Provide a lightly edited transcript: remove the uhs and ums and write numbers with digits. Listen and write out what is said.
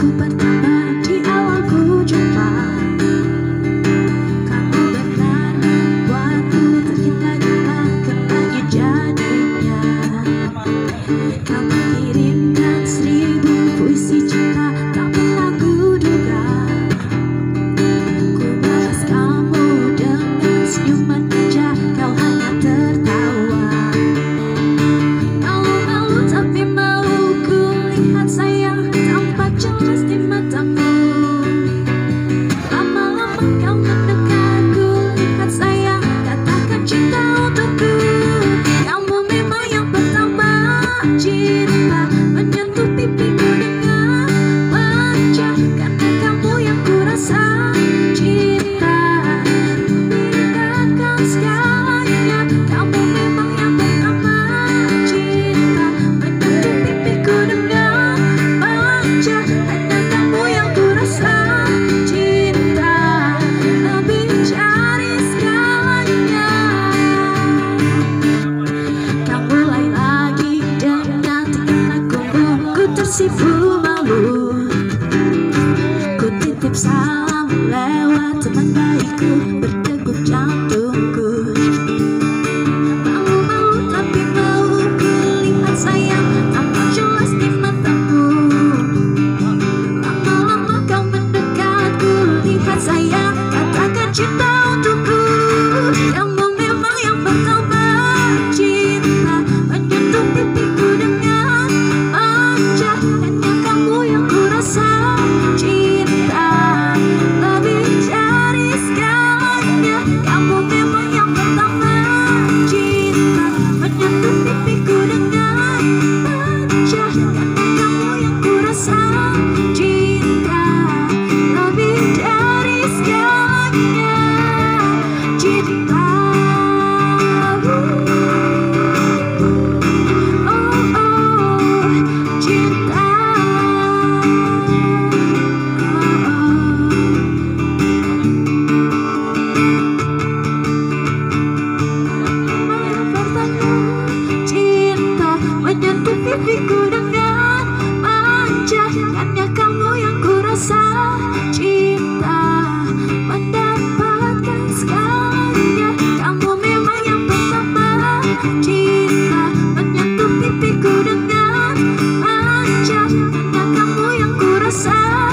Aku pertama di awal ku jumpa, kamu benar membuatku tergila-gila ke langit jadinya. Kamu kirimkan 1000 puisi cinta, tak pernah kuduga. Ku balas kamu dengan senyuman manja, kau hanya tertawa. Malu-malu tapi mau ku lihat sayang, tampak jelas di matamu. Lama-lama kau mendekat, ku lihat sayang, katakan cinta untukku. Kamu memang yang pertama, cinta menyentuh pipiku dengan manja, karena kamu yang ku rasa. Cinta membedakan segalanya, kamu memang yang pertama. Cinta menyentuh pipiku dengan manja, karena kamu yang ku rasa. Cinta lebih dari segalanya. Kau mulai lagi dengan tingkah lakumu, ku tersipu malu. Ku titip salam lewat teman baikku, berdegup jantungku. Malu-malu tapi mau ku lihat sayang, tampak jelas di matamu. Lama-lama kau mendekat, ku lihat sayang, katakan cinta untukku. Kamu memang yang pertama, cinta menyentuh pipiku dengan manja, hanya kamu yang ku rasa. Cinta lebih dari segalanya, kamu memang yang pertama. Cinta menyentuh pipiku dengan manja, karena kamu yang ku rasa. Cinta lebih dari segalanya. Cinta, oh oh, cinta, cinta menyentuh pipiku dengan manja, hanya kamu yang ku rasa. Cinta mendapatkan segalanya, kamu memang yang pertama. Cinta menyentuh pipiku dengan manja, hanya kamu yang ku rasa.